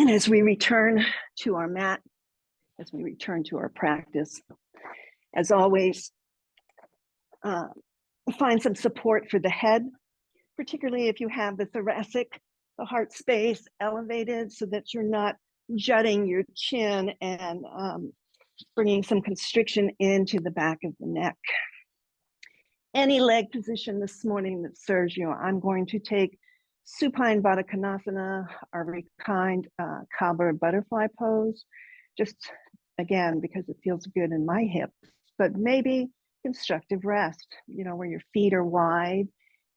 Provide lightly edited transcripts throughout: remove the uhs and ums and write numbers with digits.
And as we return to our mat, as we return to our practice, as always, find some support for the head, particularly if you have the thoracic, the heart space elevated so that you're not jutting your chin and bringing some constriction into the back of the neck. Any leg position this morning that serves you. I'm going to take supine Baddha Konasana, our reclined cobra butterfly pose, just again, because it feels good in my hips, but maybe constructive rest, where your feet are wide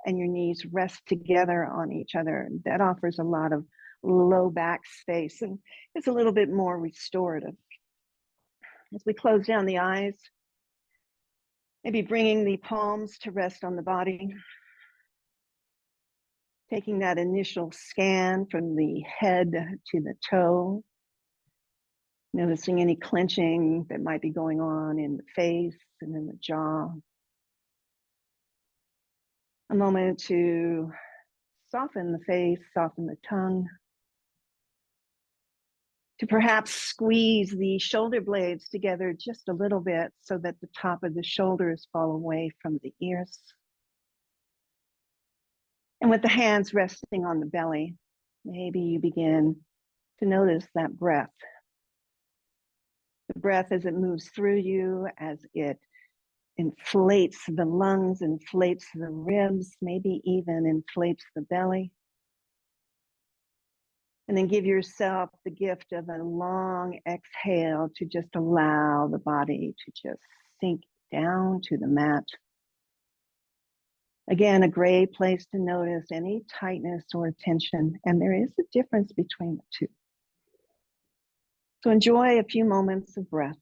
and your knees rest together on each other. That offers a lot of low back space and it's a little bit more restorative. As we close down the eyes, maybe bringing the palms to rest on the body, taking that initial scan from the head to the toe, noticing any clenching that might be going on in the face and in the jaw. A moment to soften the face, soften the tongue, to perhaps squeeze the shoulder blades together just a little bit so that the top of the shoulders fall away from the ears. And with the hands resting on the belly, maybe you begin to notice that breath. The breath as it moves through you, as it inflates the lungs, inflates the ribs, maybe even inflates the belly. And then give yourself the gift of a long exhale to just allow the body to just sink down to the mat. Again, a great place to notice any tightness or tension, and there is a difference between the two. So enjoy a few moments of breath.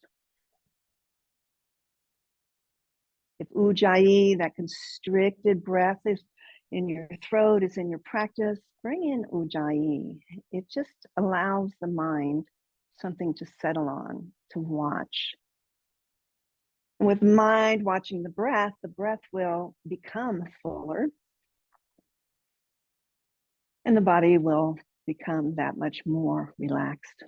If ujjayi, that constricted breath, is in your throat, is in your practice, bring in ujjayi. It just allows the mind something to settle on, to watch. And with mind watching the breath will become fuller. And the body will become that much more relaxed.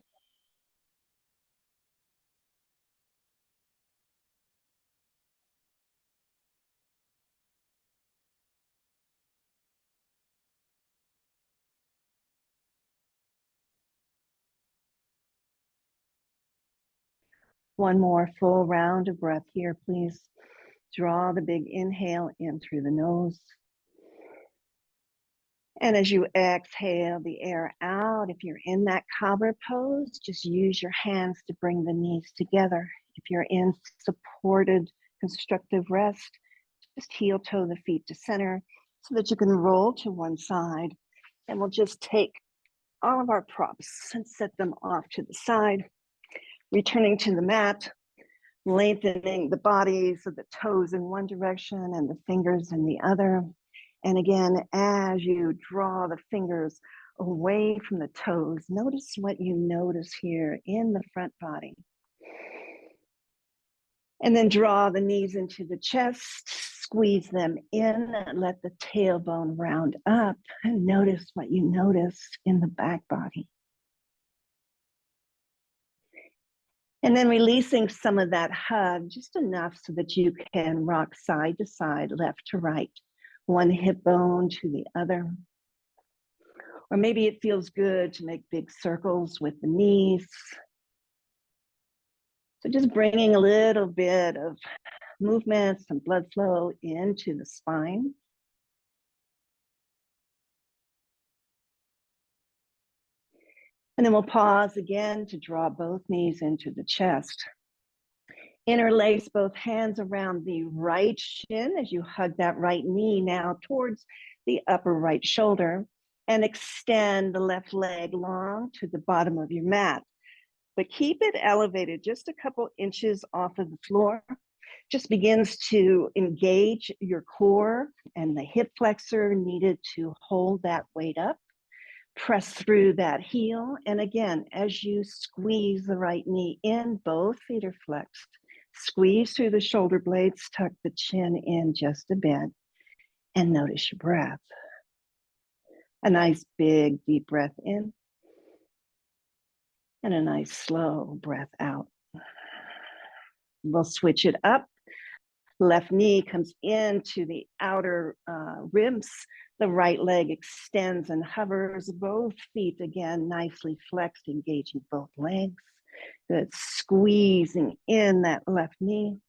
One more full round of breath here, please. Draw the big inhale in through the nose. And as you exhale the air out, if you're in that cobra pose, just use your hands to bring the knees together. If you're in supported constructive rest, just heel toe the feet to center so that you can roll to one side. And we'll just take all of our props and set them off to the side, returning to the mat, lengthening the body so the toes in one direction and the fingers in the other. And again, as you draw the fingers away from the toes, notice what you notice here in the front body. And then draw the knees into the chest, squeeze them in, let the tailbone round up, and notice what you notice in the back body. And then releasing some of that hug, just enough so that you can rock side to side, left to right, one hip bone to the other. Or maybe it feels good to make big circles with the knees. So just bringing a little bit of movement, some blood flow into the spine. And then we'll pause again to draw both knees into the chest. Interlace both hands around the right shin as you hug that right knee now towards the upper right shoulder, and extend the left leg long to the bottom of your mat. But keep it elevated just a couple inches off of the floor. Just begins to engage your core and the hip flexor needed to hold that weight up. Press through that heel. And again, as you squeeze the right knee in, both feet are flexed. Squeeze through the shoulder blades, tuck the chin in just a bit, and notice your breath. A nice big deep breath in. And a nice slow breath out. We'll switch it up. Left knee comes into the outer ribs. The right leg extends and hovers. Both feet again nicely flexed, engaging both legs. Good. Squeezing in that left knee.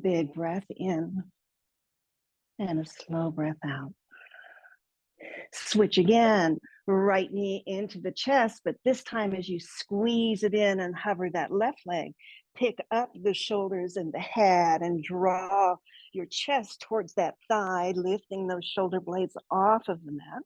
Big breath in and a slow breath out. Switch again, right knee into the chest, but this time as you squeeze it in and hover that left leg, pick up the shoulders and the head and draw your chest towards that thigh, lifting those shoulder blades off of the mat.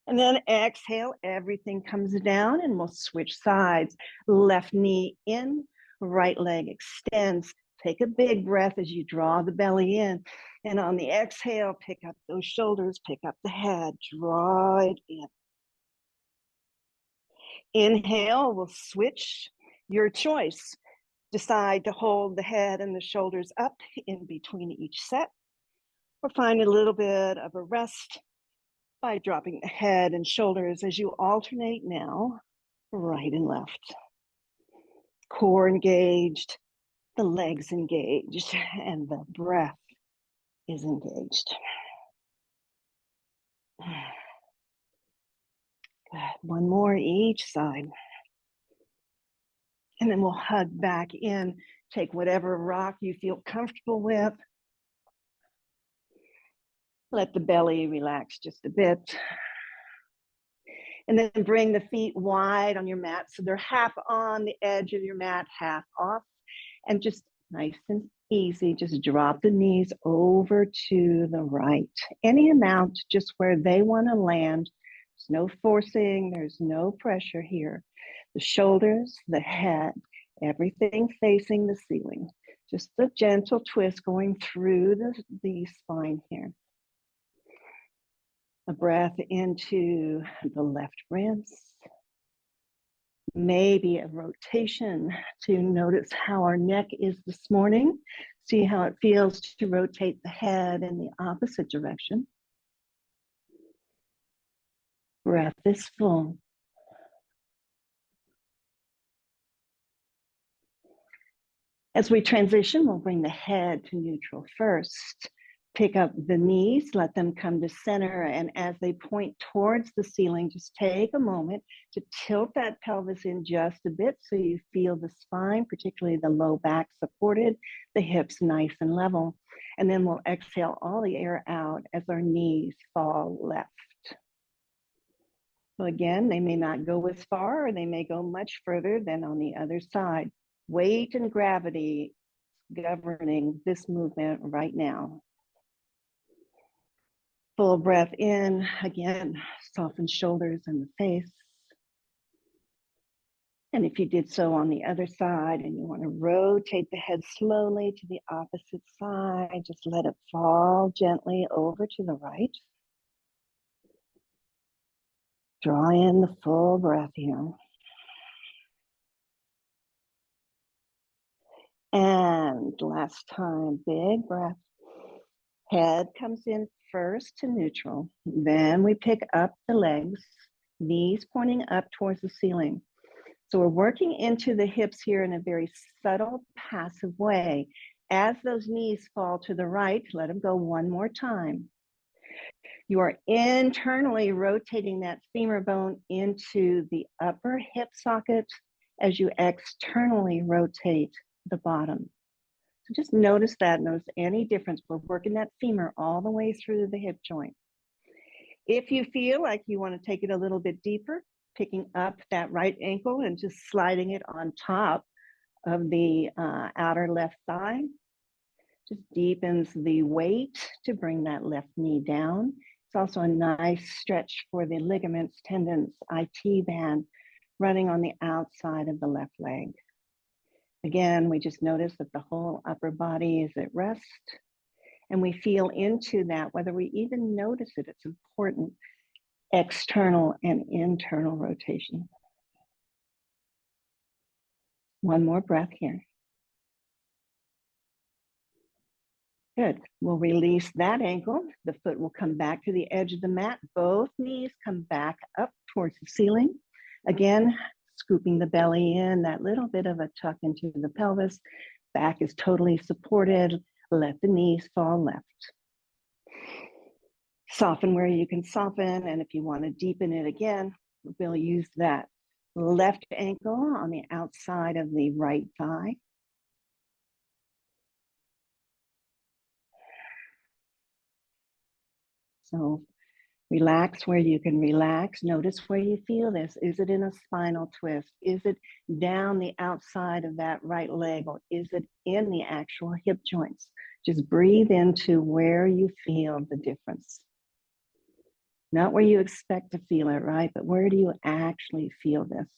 And then exhale, everything comes down and we'll switch sides. Left knee in, right leg extends. Take a big breath as you draw the belly in. And on the exhale, pick up those shoulders, pick up the head, draw it in. Inhale, we'll switch your choice. Decide to hold the head and the shoulders up in between each set, or find a little bit of a rest by dropping the head and shoulders as you alternate now, right and left. Core engaged, the legs engaged, and the breath is engaged. Good. One more each side. And then we'll hug back in. Take whatever rock you feel comfortable with. Let the belly relax just a bit. And then bring the feet wide on your mat so they're half on the edge of your mat, half off. And just nice and easy, just drop the knees over to the right. Any amount, just where they want to land. There's no forcing, there's no pressure here. The shoulders, the head, everything facing the ceiling. Just a gentle twist going through the spine here. A breath into the left ribs. Maybe a rotation to notice how our neck is this morning. See how it feels to rotate the head in the opposite direction. Breath is full. As we transition, we'll bring the head to neutral first. Pick up the knees, let them come to center, and as they point towards the ceiling, just take a moment to tilt that pelvis in just a bit so you feel the spine, particularly the low back supported, the hips nice and level. And then we'll exhale all the air out as our knees fall left. So again, they may not go as far or they may go much further than on the other side. Weight and gravity governing this movement right now. Full breath in, again, soften shoulders and the face. And if you did so on the other side and you want to rotate the head slowly to the opposite side, just let it fall gently over to the right. Draw in the full breath here. And last time, big breath. Head comes in first to neutral. Then we pick up the legs, knees pointing up towards the ceiling. So we're working into the hips here in a very subtle, passive way. As those knees fall to the right, let them go one more time. You are internally rotating that femur bone into the upper hip socket as you externally rotate the bottom. So just notice that, notice any difference. We're working that femur all the way through the hip joint. If you feel like you want to take it a little bit deeper, picking up that right ankle and just sliding it on top of the outer left thigh, just deepens the weight to bring that left knee down. It's also a nice stretch for the ligaments, tendons, IT band running on the outside of the left leg. Again, we just notice that the whole upper body is at rest, and we feel into that, whether we even notice it, it's important, external and internal rotation. One more breath here. Good. We'll release that ankle. The foot will come back to the edge of the mat. Both knees come back up towards the ceiling. Again, scooping the belly in, that little bit of a tuck into the pelvis. Back is totally supported. Let the knees fall left. Soften where you can soften, and if you want to deepen it again, we'll use that left ankle on the outside of the right thigh. So relax where you can relax. Notice where you feel this. Is it in a spinal twist? Is it down the outside of that right leg, or is it in the actual hip joints? Just breathe into where you feel the difference. Not where you expect to feel it, right? But where do you actually feel this?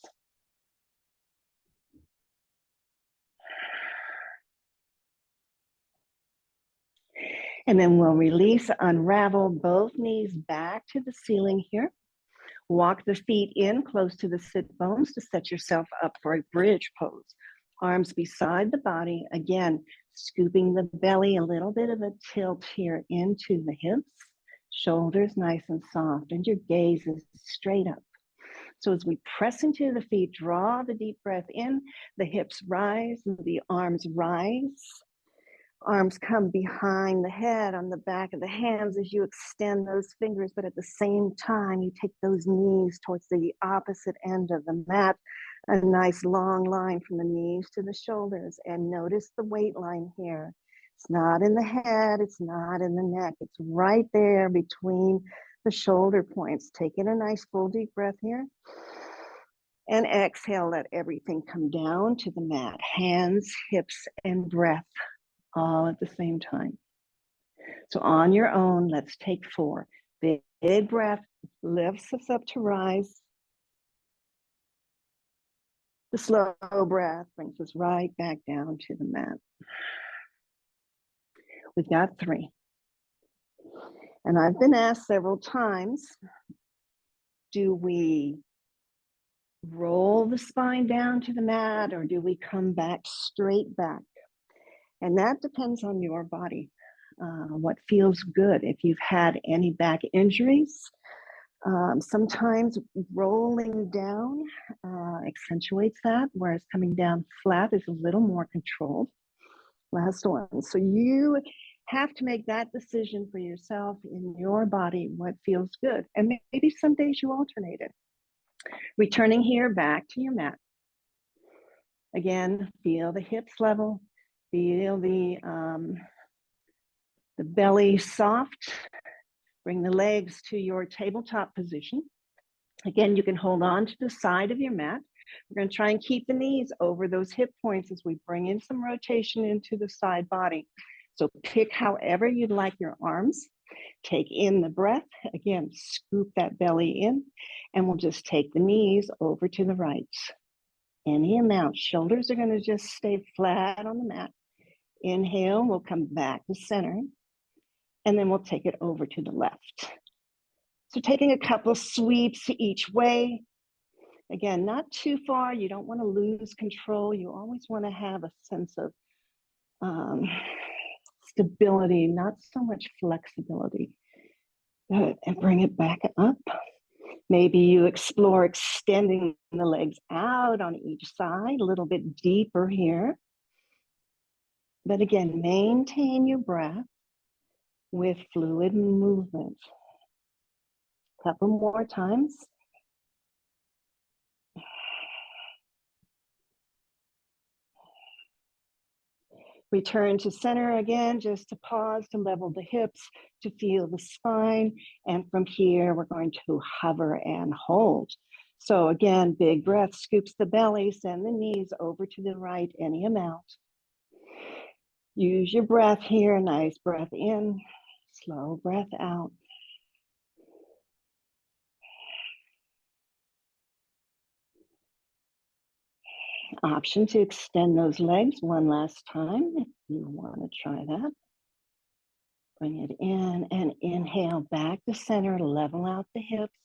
And then we'll release, unravel both knees back to the ceiling here. Walk the feet in close to the sit bones to set yourself up for a bridge pose. Arms beside the body. Again, scooping the belly, a little bit of a tilt here into the hips. Shoulders nice and soft, and your gaze is straight up. So as we press into the feet, draw the deep breath in, the hips rise, the arms rise. Arms come behind the head on the back of the hands as you extend those fingers, but at the same time, you take those knees towards the opposite end of the mat, a nice long line from the knees to the shoulders. And notice the weight line here. It's not in the head, it's not in the neck, it's right there between the shoulder points. Taking a nice full deep breath here. And exhale, let everything come down to the mat. Hands, hips, and breath all at the same time. So on your own, let's take 4. Big breath lifts us up to rise. The slow breath brings us right back down to the mat. We've got 3. And I've been asked several times, do we roll the spine down to the mat, or do we come back straight back? And that depends on your body, what feels good. If you've had any back injuries, sometimes rolling down accentuates that, whereas coming down flat is a little more controlled. Last one. So you have to make that decision for yourself in your body, what feels good. And maybe some days you alternate it. Returning here back to your mat. Again, feel the hips level. Feel the belly soft. Bring the legs to your tabletop position. Again, you can hold on to the side of your mat. We're going to try and keep the knees over those hip points as we bring in some rotation into the side body. So pick however you'd like your arms. Take in the breath. Again, scoop that belly in, and we'll just take the knees over to the right. Any amount. Shoulders are going to just stay flat on the mat. Inhale, we'll come back to center, and then we'll take it over to the left. So taking a couple of sweeps each way. Again, not too far. You don't want to lose control. You always want to have a sense of stability, not so much flexibility. Good. And bring it back up. Maybe you explore extending the legs out on each side, a little bit deeper here. But again, maintain your breath with fluid movement. A couple more times. Return to center again, just to pause, to level the hips, to feel the spine. And from here, we're going to hover and hold. So again, big breath, scoops the belly, send the knees over to the right, any amount. Use your breath here, nice breath in, slow breath out. Option to extend those legs one last time if you want to try that. Bring it in and inhale back to center, level out the hips,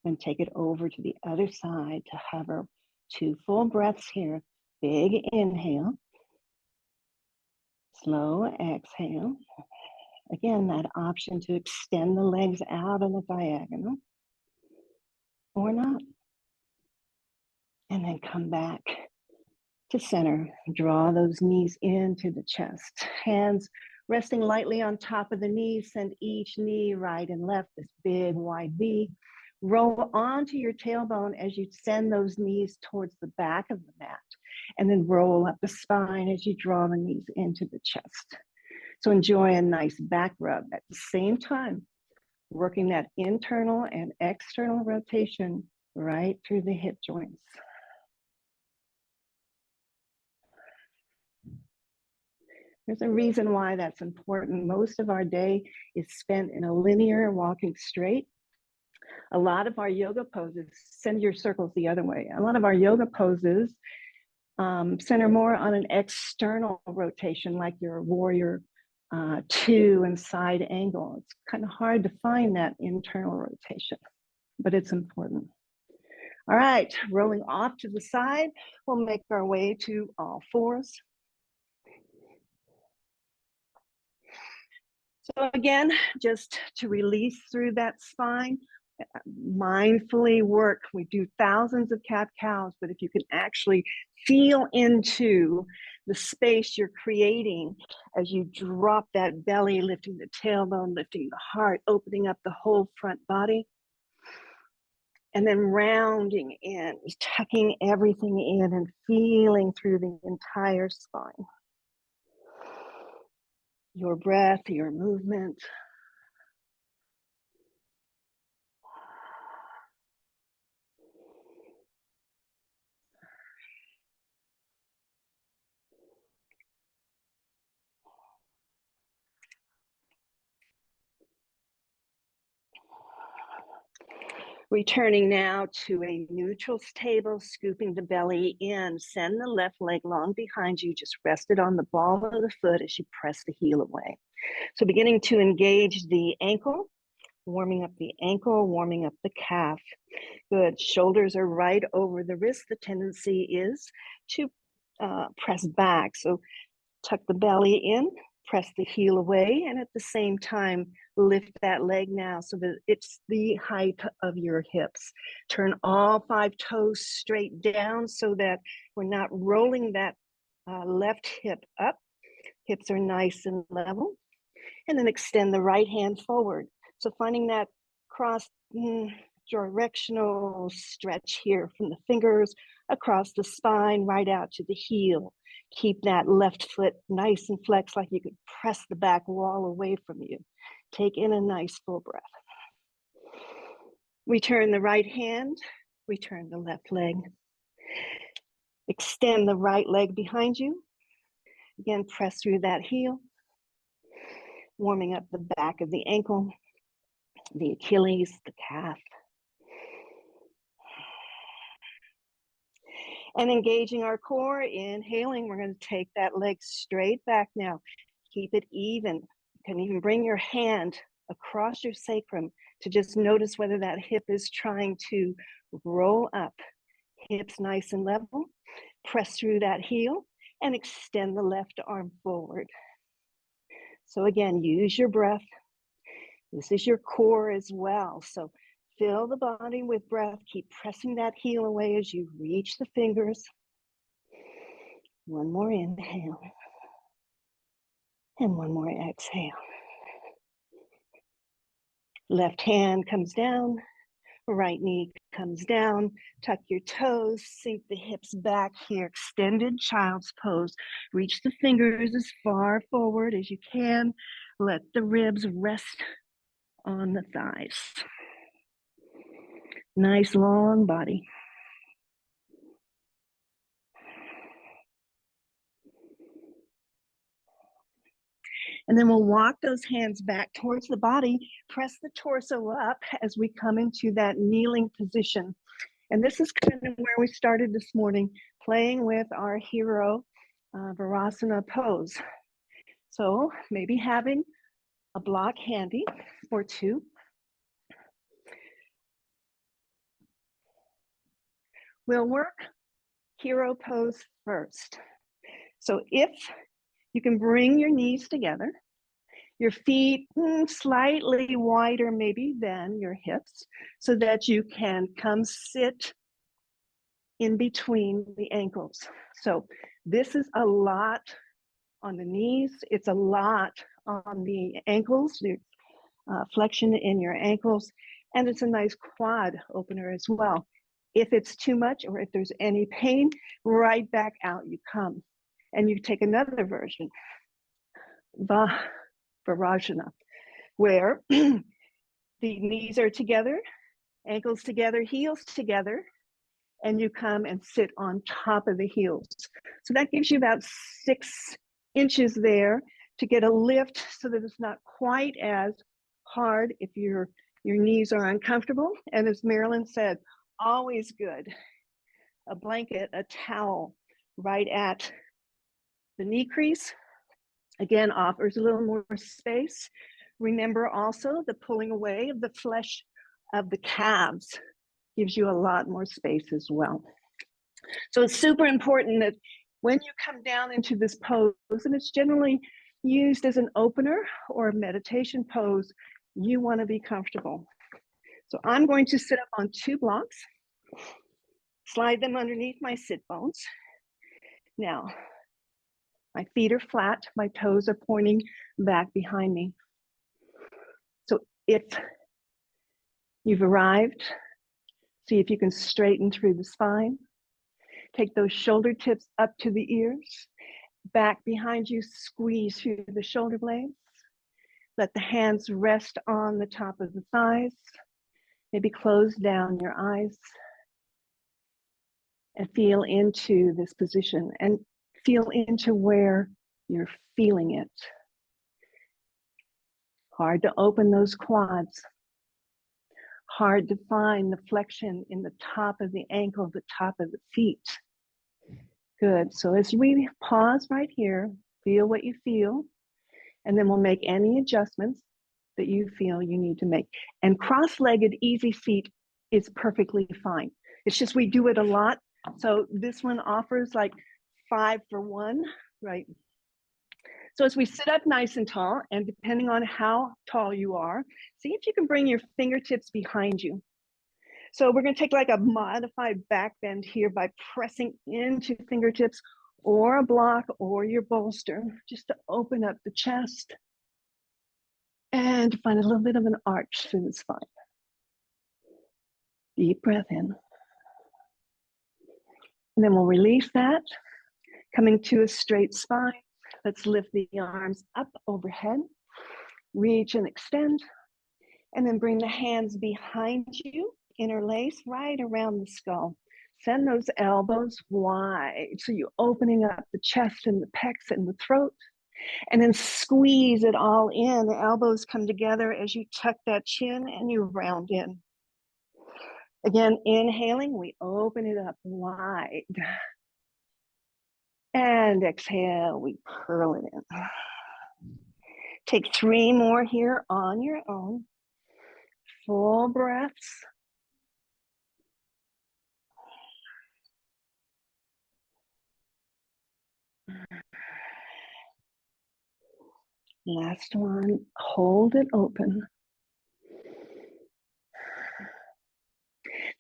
and take it over to the other side to hover. 2 full breaths here. Big inhale, slow exhale. Again, that option to extend the legs out on the diagonal. or not. And then come back to center. Draw those knees into the chest. Hands resting lightly on top of the knees. Send each knee right and left, this big wide V. Roll onto your tailbone as you send those knees towards the back of the mat. And then roll up the spine as you draw the knees into the chest. So enjoy a nice back rub at the same time, working that internal and external rotation right through the hip joints. There's a reason why that's important. Most of our day is spent in a linear walking straight. A lot of our yoga poses, send your circles the other way. A lot of our yoga poses center more on an external rotation, like your warrior two and side angle. It's kind of hard to find that internal rotation, but it's important. All right, rolling off to the side, we'll make our way to all fours. So again, just to release through that spine, mindfully work. We do thousands of cat-cows, but if you can actually feel into the space you're creating as you drop that belly, lifting the tailbone, lifting the heart, opening up the whole front body, and then rounding in, tucking everything in and feeling through the entire spine. Your breath, your movement. Returning now to a neutral table, scooping the belly in. Send the left leg long behind you. Just rest it on the ball of the foot as you press the heel away. So beginning to engage the ankle, warming up the ankle, warming up the calf. Good. Shoulders are right over the wrist. The tendency is to press back. So tuck the belly in, press the heel away, and at the same time, lift that leg now so that it's the height of your hips. Turn all 5 toes straight down so that we're not rolling that left hip up. Hips are nice and level. And then extend the right hand forward. So finding that cross directional stretch here from the fingers across the spine, right out to the heel. Keep that left foot nice and flexed, like you could press the back wall away from you. Take in a nice full breath. Return the right hand, return the left leg. Extend the right leg behind you. Again, press through that heel. Warming up the back of the ankle, the Achilles, the calf. And engaging our core, inhaling, we're going to take that leg straight back now. Keep it even. You can even bring your hand across your sacrum to just notice whether that hip is trying to roll up. Hips nice and level. Press through that heel and extend the left arm forward. So again, use your breath. This is your core as well. So fill the body with breath. Keep pressing that heel away as you reach the fingers. One more inhale. And one more exhale. Left hand comes down. Right knee comes down. Tuck your toes. Sink the hips back here. Extended child's pose. Reach the fingers as far forward as you can. Let the ribs rest on the thighs. Nice long body. And then we'll walk those hands back towards the body, press the torso up as we come into that kneeling position. And this is kind of where we started this morning, playing with our hero Virasana pose. So maybe having a block handy or two. We'll work hero pose first. So if you can bring your knees together Your feet slightly wider maybe than your hips so that you can come sit in between the ankles. So this is a lot on the knees. It's a lot on the ankles, the flexion in your ankles. And it's a nice quad opener as well. If it's too much or if there's any pain, right back out you come. And you take another version, Virasana, where the knees are together, ankles together, heels together, and you come and sit on top of the heels. So that gives you about 6 inches there to get a lift so that it's not quite as hard if your knees are uncomfortable. And as Marilyn said, always good. A blanket, a towel right at the knee crease, again, offers a little more space. Remember also the pulling away of the flesh of the calves gives you a lot more space as well. So it's super important that when you come down into this pose, and it's generally used as an opener or a meditation pose, you want to be comfortable. So I'm going to sit up on 2 blocks, slide them underneath my sit bones. Now, my feet are flat, my toes are pointing back behind me. So if you've arrived, see if you can straighten through the spine. Take those shoulder tips up to the ears. Back behind you, squeeze through the shoulder blades. Let the hands rest on the top of the thighs. Maybe close down your eyes and feel into this position and feel into where you're feeling it. Hard to open those quads. Hard to find the flexion in the top of the ankle, the top of the feet. Good. So as we pause right here, feel what you feel, and then we'll make any adjustments that you feel you need to make. And cross-legged easy seat is perfectly fine. It's just we do it a lot. So this one offers like 5 for 1, right? So as we sit up nice and tall, and depending on how tall you are, see if you can bring your fingertips behind you. So we're going to take like a modified back bend here by pressing into fingertips or a block or your bolster, just to open up the chest and find a little bit of an arch through the spine. Deep breath in. And then we'll release that, coming to a straight spine. Let's lift the arms up overhead, reach and extend, and then bring the hands behind you, interlace right around the skull. Send those elbows wide, so you're opening up the chest and the pecs and the throat, and then squeeze it all in. The elbows come together as you tuck that chin and you round in. Again, inhaling, we open it up wide. And exhale, we curl it in. Take 3 more here on your own. Full breaths. Last one, hold it open.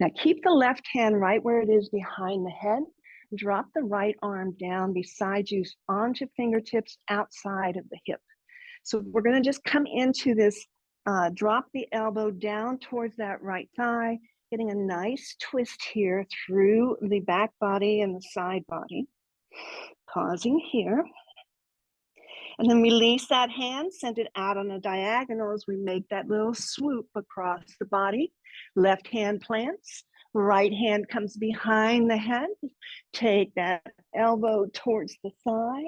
Now keep the left hand right where it is behind the head. Drop the right arm down beside you onto fingertips outside of the hip. So we're going to just come into this, drop the elbow down towards that right thigh, getting a nice twist here through the back body and the side body. Pausing here. And then release that hand, send it out on a diagonal as we make that little swoop across the body. Left hand plants, right hand comes behind the head. Take that elbow towards the thigh.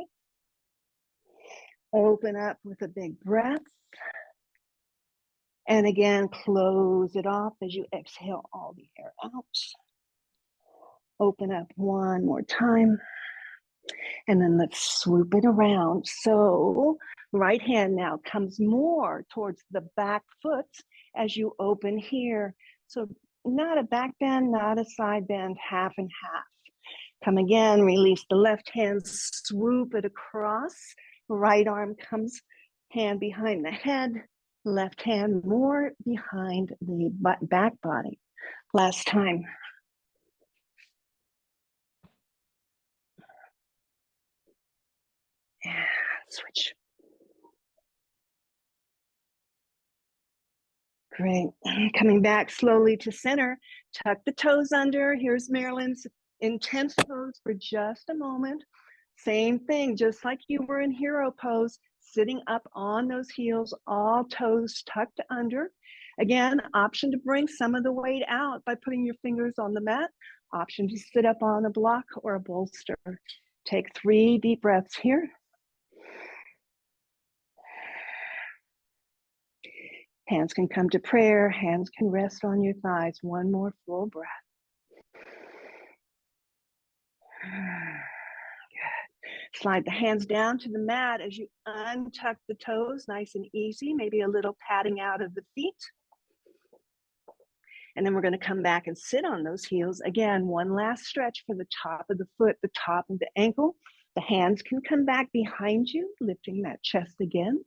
Open up with a big breath. And again, close it off as you exhale all the air out. Open up one more time. And then let's swoop it around. So right hand now comes more towards the back foot as you open here. So not a back bend, not a side bend, half and half. Come again, release the left hand, swoop it across. Right arm comes hand behind the head, left hand more behind the back body. Last time. And switch. Great. Coming back slowly to center. Tuck the toes under. Here's Marilyn's intense pose for just a moment. Same thing, just like you were in hero pose, sitting up on those heels, all toes tucked under. Again, option to bring some of the weight out by putting your fingers on the mat. Option to sit up on a block or a bolster. Take 3 deep breaths here. Hands can come to prayer. Hands can rest on your thighs. One more full breath. Good. Slide the hands down to the mat as you untuck the toes, nice and easy, maybe a little patting out of the feet. And then we're going to come back and sit on those heels. Again, one last stretch for the top of the foot, the top of the ankle. The hands can come back behind you, lifting that chest again.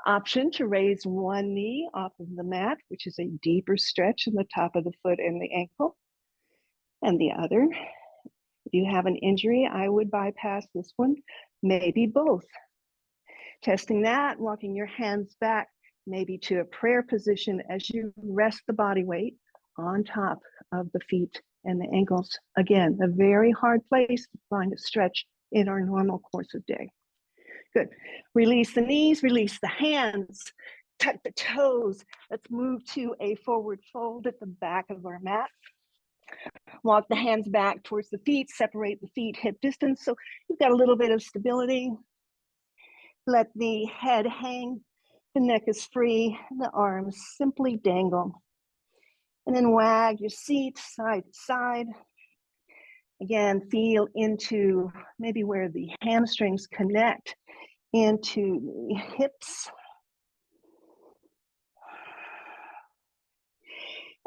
Option to raise one knee off of the mat, which is a deeper stretch in the top of the foot and the ankle. And the other. If you have an injury, I would bypass this one, maybe both. Testing that, walking your hands back, maybe to a prayer position as you rest the body weight on top of the feet and the ankles. Again, a very hard place to find a stretch in our normal course of day. Good. Release the knees, release the hands, tuck the toes. Let's move to a forward fold at the back of our mat. Walk the hands back towards the feet, separate the feet hip distance so you've got a little bit of stability. Let the head hang, the neck is free, the arms simply dangle. And then wag your seat side to side. Again, feel into maybe where the hamstrings connect into the hips.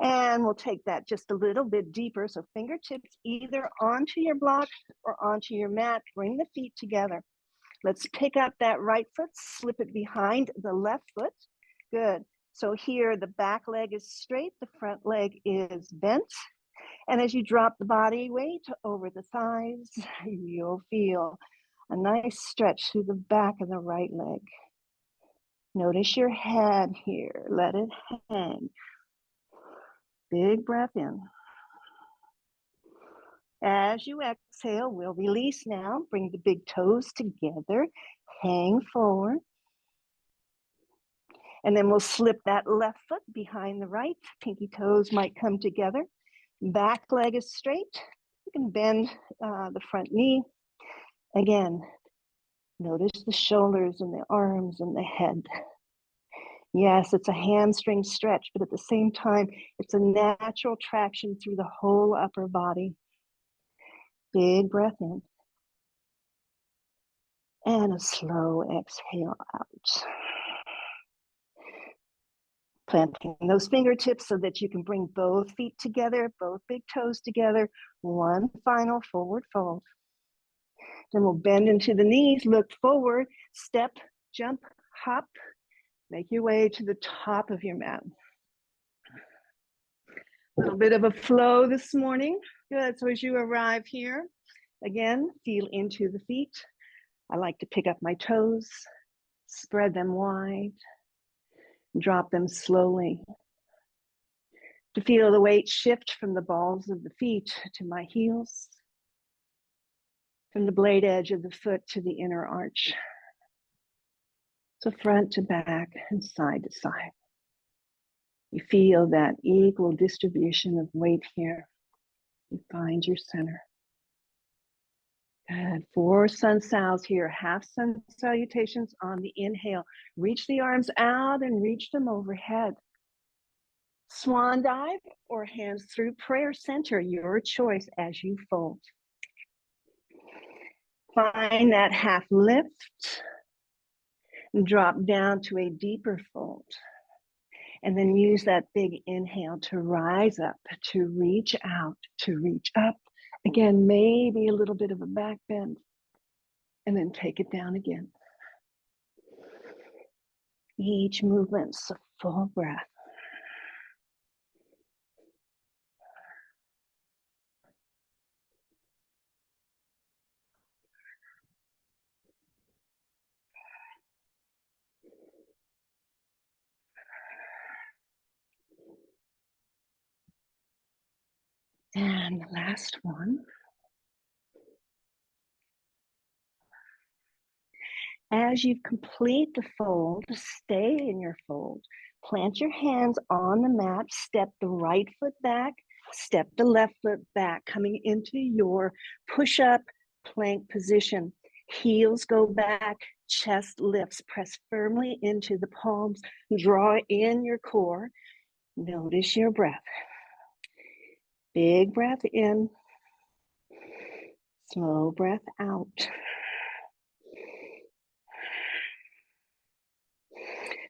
And we'll take that just a little bit deeper. So fingertips either onto your block or onto your mat. Bring the feet together. Let's pick up that right foot, slip it behind the left foot. Good. So here the back leg is straight, the front leg is bent. And as you drop the body weight over the thighs, you'll feel a nice stretch through the back of the right leg. Notice your head here. Let it hang. Big breath in. As you exhale, we'll release now. Bring the big toes together. Hang forward. And then we'll slip that left foot behind the right. Pinky toes might come together. Back leg is straight. You can bend the front knee. Again, notice the shoulders and the arms and the head. Yes, it's a hamstring stretch, but at the same time, it's a natural traction through the whole upper body. Big breath in. And a slow exhale out. Planting those fingertips so that you can bring both feet together, both big toes together. One final forward fold. Then we'll bend into the knees, look forward, step, jump, hop. Make your way to the top of your mat. A little bit of a flow this morning. Good. So as you arrive here, again, feel into the feet. I like to pick up my toes, spread them wide, drop them slowly. To feel the weight shift from the balls of the feet to my heels, from the blade edge of the foot to the inner arch. So front to back and side to side. You feel that equal distribution of weight here. You find your center. Good. 4 sun sals here. Half sun salutations on the inhale. Reach the arms out and reach them overhead. Swan dive or hands through prayer center, your choice as you fold. Find that half lift. And drop down to a deeper fold. And then use that big inhale to rise up, to reach out, to reach up. Again, maybe a little bit of a back bend. And then take it down again. Each movement's a full breath. And the last one. As you complete the fold, stay in your fold. Plant your hands on the mat, step the right foot back, step the left foot back, coming into your push-up plank position. Heels go back, chest lifts, press firmly into the palms, draw in your core. Notice your breath. Big breath in, slow breath out.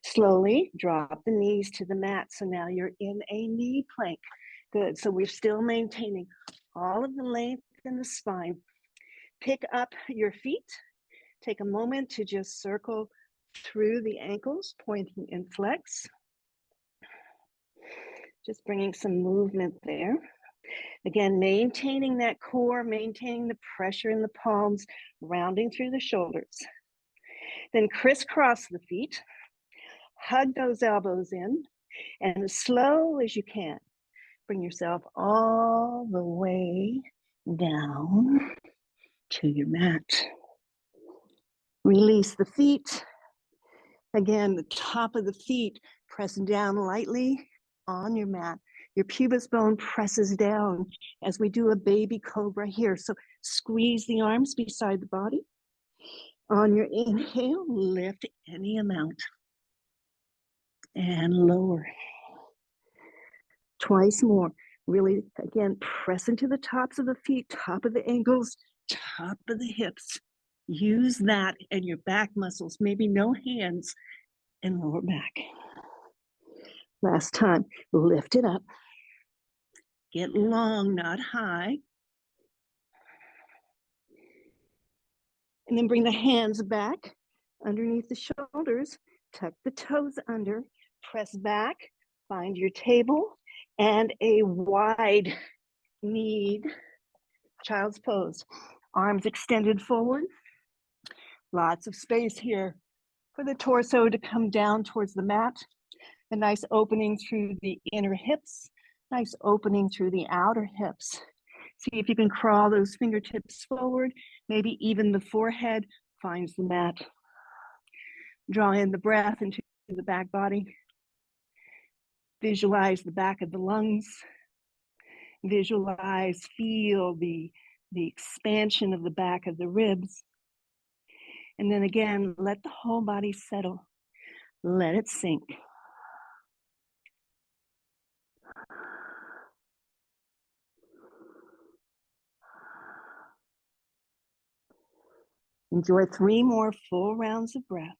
Slowly drop the knees to the mat. So now you're in a knee plank. Good. So we're still maintaining all of the length in the spine. Pick up your feet. Take a moment to just circle through the ankles, pointing and flex. Just bringing some movement there. Again, maintaining that core, maintaining the pressure in the palms, rounding through the shoulders. Then crisscross the feet. Hug those elbows in, and as slow as you can, bring yourself all the way down to your mat. Release the feet. Again, the top of the feet pressing down lightly on your mat. Your pubic bone presses down as we do a baby cobra here. So squeeze the arms beside the body. On your inhale, lift any amount. And lower. Twice more. Really, again, press into the tops of the feet, top of the ankles, top of the hips. Use that and your back muscles, maybe no hands, and lower back. Last time, lift it up. Get long, not high. And then bring the hands back underneath the shoulders, tuck the toes under, press back, find your table, and a wide kneed child's pose. Arms extended forward. Lots of space here for the torso to come down towards the mat. A nice opening through the inner hips, nice opening through the outer hips. See if you can crawl those fingertips forward. Maybe even the forehead finds the mat. Draw in the breath into the back body. Visualize the back of the lungs. Visualize, feel the expansion of the back of the ribs. And then again, let the whole body settle. Let it sink. Enjoy 3 more full rounds of breath.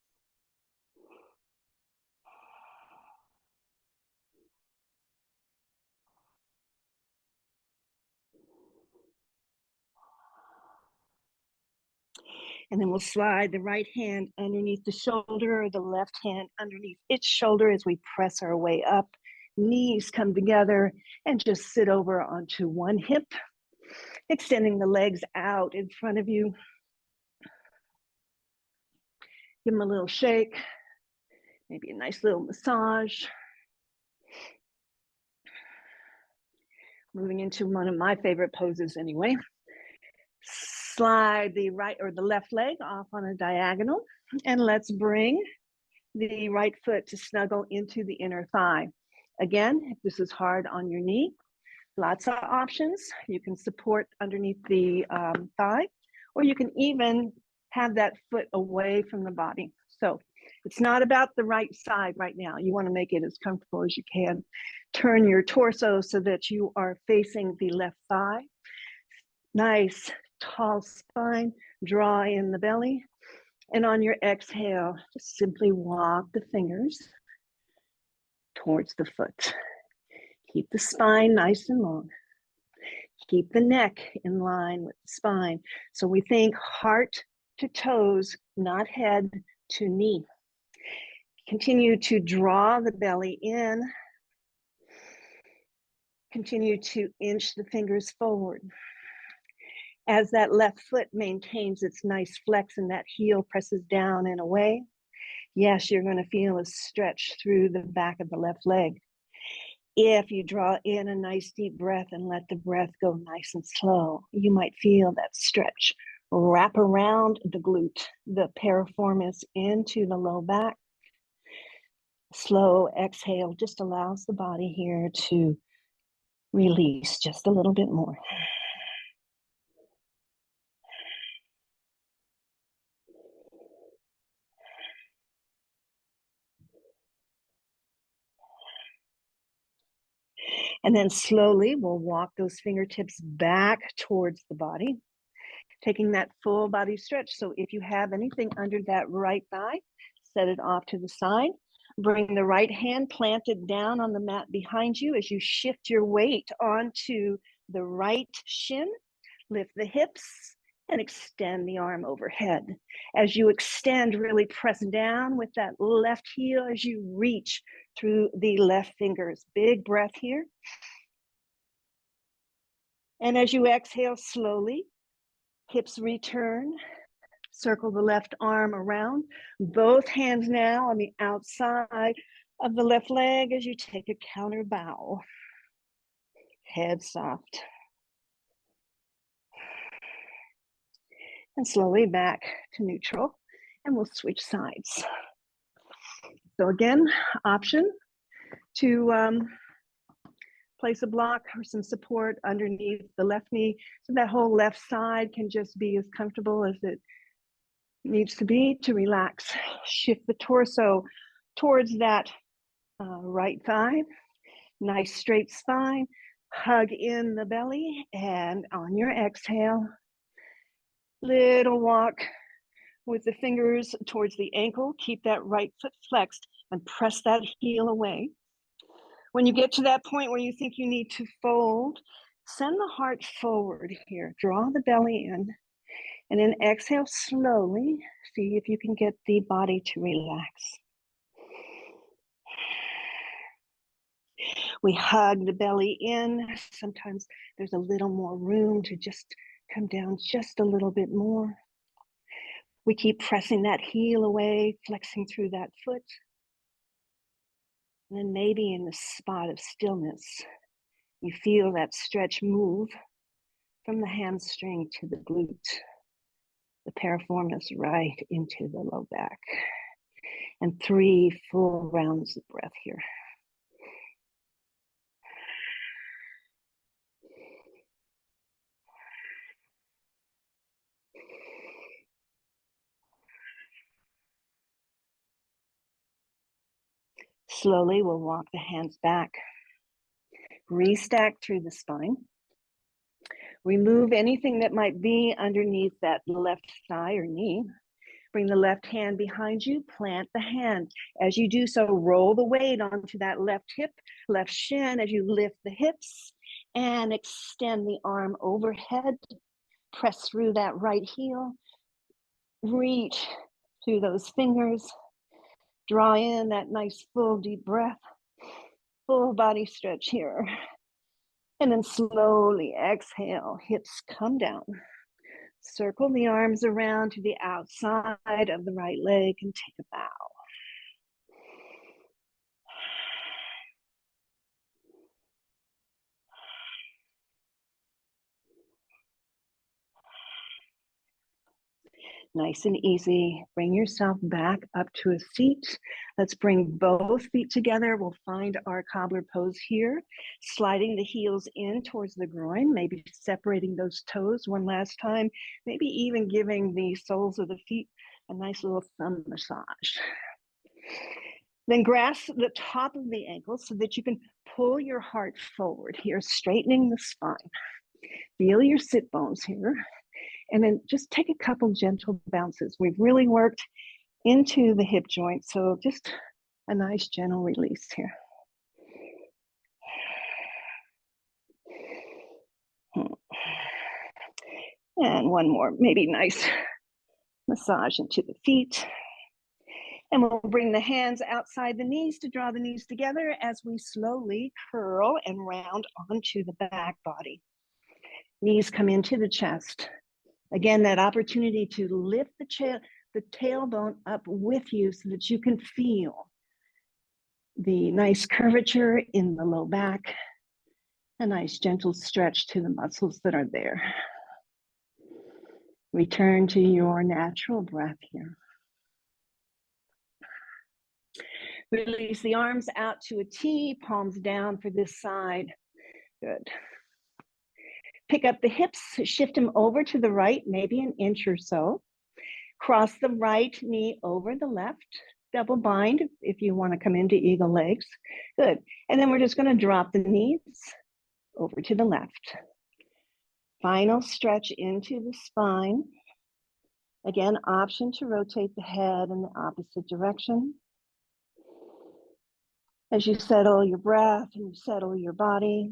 And then we'll slide the right hand underneath the shoulder, or the left hand underneath its shoulder as we press our way up. Knees come together and just sit over onto one hip, extending the legs out in front of you. Give them a little shake, maybe a nice little massage. Moving into one of my favorite poses anyway. Slide the right or the left leg off on a diagonal, and let's bring the right foot to snuggle into the inner thigh. Again, if this is hard on your knee, lots of options. You can support underneath the thigh, or you can even have that foot away from the body. So it's not about the right side right now. You want to make it as comfortable as you can. Turn your torso so that you are facing the left thigh. Nice, tall spine. Draw in the belly. And on your exhale, just simply walk the fingers towards the foot. Keep the spine nice and long. Keep the neck in line with the spine. So we think heart to toes, not head to knee. Continue to draw the belly in. Continue to inch the fingers forward. As that left foot maintains its nice flex and that heel presses down and away, yes, you're going to feel a stretch through the back of the left leg. If you draw in a nice deep breath and let the breath go nice and slow, you might feel that stretch wrap around the glute, the piriformis into the low back. Slow exhale just allows the body here to release just a little bit more. And then slowly we'll walk those fingertips back towards the body, taking that full body stretch. So if you have anything under that right thigh, set it off to the side. Bring the right hand planted down on the mat behind you as you shift your weight onto the right shin. Lift the hips and extend the arm overhead. As you extend, really press down with that left heel as you reach through the left fingers. Big breath here. And as you exhale slowly, hips return. Circle the left arm around. Both hands now on the outside of the left leg as you take a counter bow. Head soft. And slowly back to neutral. And we'll switch sides. So again, option to place a block or some support underneath the left knee so that whole left side can just be as comfortable as it needs to be to relax. Shift the torso towards that right thigh. Nice straight spine. Hug in the belly, and on your exhale, little walk with the fingers towards the ankle. Keep that right foot flexed and press that heel away. When you get to that point where you think you need to fold, send the heart forward here. Draw the belly in, and then exhale slowly. See if you can get the body to relax. We hug the belly in. Sometimes there's a little more room to just come down just a little bit more. We keep pressing that heel away, flexing through that foot. And then maybe in the spot of stillness, you feel that stretch move from the hamstring to the glute, the piriformis right into the low back. And 3 full rounds of breath here. Slowly, we'll walk the hands back. Restack through the spine. Remove anything that might be underneath that left thigh or knee. Bring the left hand behind you, plant the hand. As you do so, roll the weight onto that left hip, left shin as you lift the hips and extend the arm overhead. Press through that right heel. Reach through those fingers. Draw in that nice full deep breath. Full body stretch here. And then slowly exhale, hips come down. Circle the arms around to the outside of the right leg and take a bow. Nice and easy. Bring yourself back up to a seat. Let's bring both feet together. We'll find our cobbler pose here. Sliding the heels in towards the groin, maybe separating those toes one last time. Maybe even giving the soles of the feet a nice little thumb massage. Then grasp the top of the ankle so that you can pull your heart forward here, straightening the spine. Feel your sit bones here. And then just take a couple gentle bounces. We've really worked into the hip joint, so just a nice gentle release here. And one more, maybe nice massage into the feet. And we'll bring the hands outside the knees to draw the knees together as we slowly curl and round onto the back body. Knees come into the chest. Again, that opportunity to lift the tailbone up with you so that you can feel the nice curvature in the low back, a nice gentle stretch to the muscles that are there. Return to your natural breath here. Release the arms out to a T, palms down for this side. Good. Pick up the hips, shift them over to the right, maybe an inch or so. Cross the right knee over the left. Double bind if you want to come into eagle legs. Good. And then we're just going to drop the knees over to the left. Final stretch into the spine. Again, option to rotate the head in the opposite direction. As you settle your breath and you settle your body,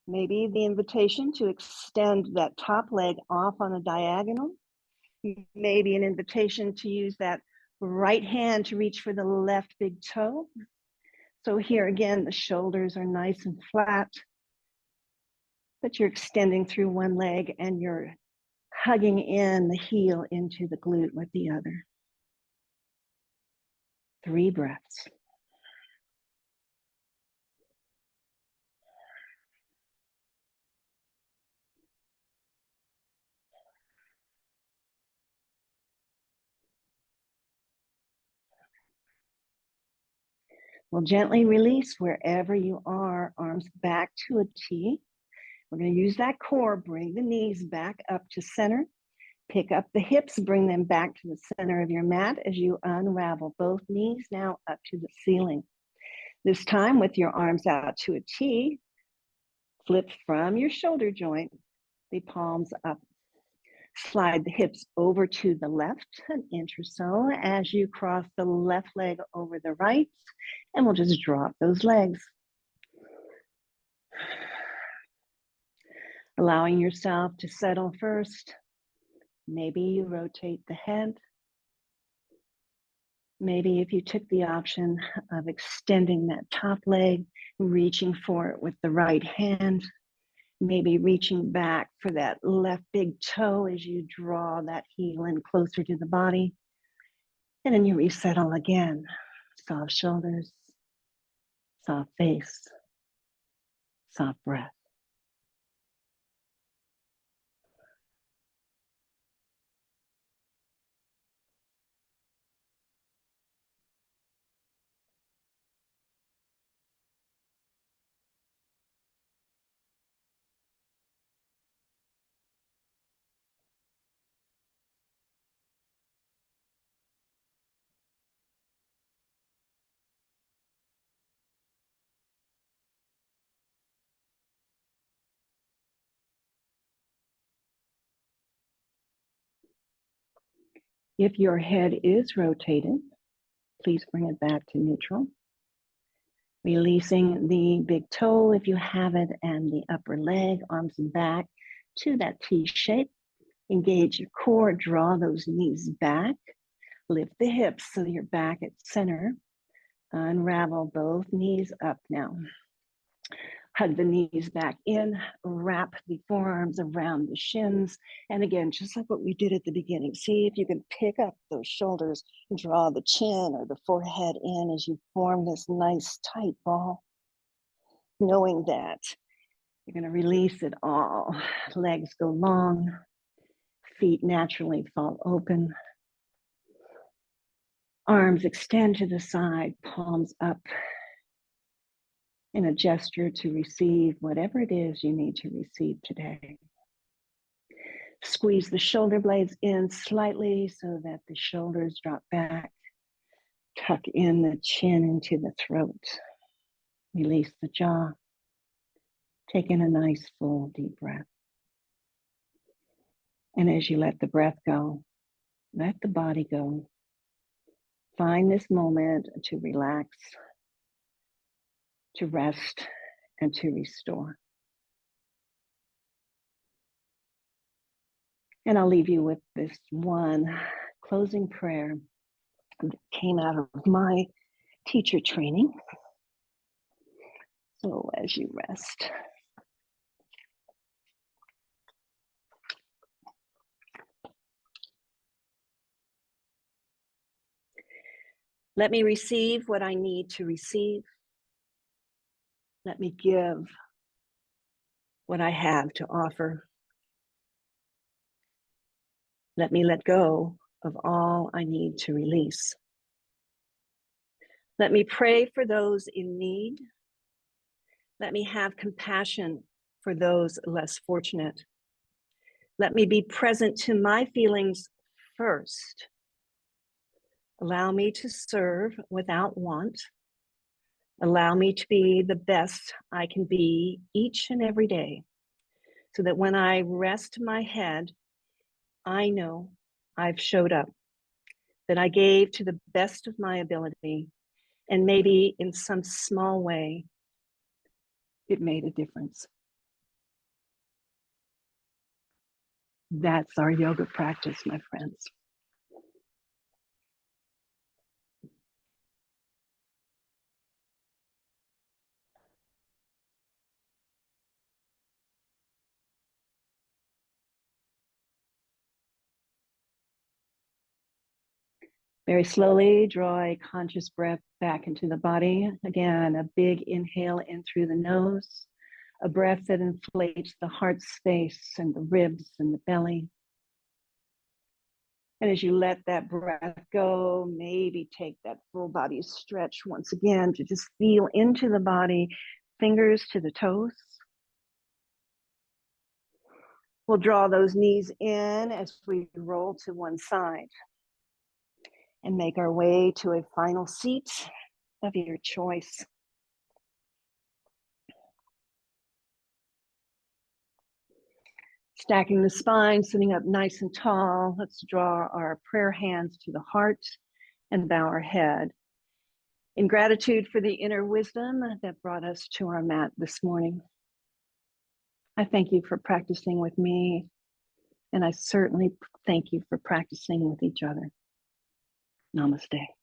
maybe the invitation to extend that top leg off on a diagonal. Maybe an invitation to use that right hand to reach for the left big toe. So here again, the shoulders are nice and flat, but you're extending through one leg and you're hugging in the heel into the glute with the other. 3 breaths. We'll gently release wherever you are, arms back to a T. We're going to use that core, bring the knees back up to center. Pick up the hips, bring them back to the center of your mat as you unravel both knees now up to the ceiling. This time with your arms out to a T, flip from your shoulder joint, the palms up. Slide the hips over to the left, an inch or so, as you cross the left leg over the right, and we'll just drop those legs. Allowing yourself to settle first. Maybe you rotate the head. Maybe if you took the option of extending that top leg, reaching for it with the right hand, maybe reaching back for that left big toe as you draw that heel in closer to the body. And then you resettle again. Soft shoulders, soft face, soft breath. If your head is rotated, please bring it back to neutral. Releasing the big toe if you have it and the upper leg, arms and back to that T shape. Engage your core, draw those knees back. Lift the hips so you're back at center. Unravel both knees up now. Hug the knees back in, wrap the forearms around the shins. And again, just like what we did at the beginning, see if you can pick up those shoulders, draw the chin or the forehead in as you form this nice tight ball. Knowing that you're going to release it all. Legs go long, feet naturally fall open. Arms extend to the side, palms up in a gesture to receive whatever it is you need to receive today. Squeeze the shoulder blades in slightly so that the shoulders drop back. Tuck in the chin into the throat. Release the jaw. Take in a nice full deep breath. And as you let the breath go, let the body go. Find this moment to relax, to rest, and to restore. And I'll leave you with this one closing prayer. that came out of my teacher training. So as you rest, let me receive what I need to receive. Let me give what I have to offer. Let me let go of all I need to release. Let me pray for those in need. Let me have compassion for those less fortunate. Let me be present to my feelings first. Allow me to serve without want. Allow me to be the best I can be each and every day, so that when I rest my head, I know I've showed up, that I gave to the best of my ability, and maybe in some small way, it made a difference. That's our yoga practice, my friends. Very slowly draw a conscious breath back into the body. Again, a big inhale in through the nose, a breath that inflates the heart space and the ribs and the belly. And as you let that breath go, maybe take that full body stretch once again to just feel into the body, fingers to the toes. We'll draw those knees in as we roll to one side and make our way to a final seat of your choice. Stacking the spine, sitting up nice and tall. Let's draw our prayer hands to the heart and bow our head in gratitude for the inner wisdom that brought us to our mat this morning. I thank you for practicing with me, and I certainly thank you for practicing with each other. Namaste.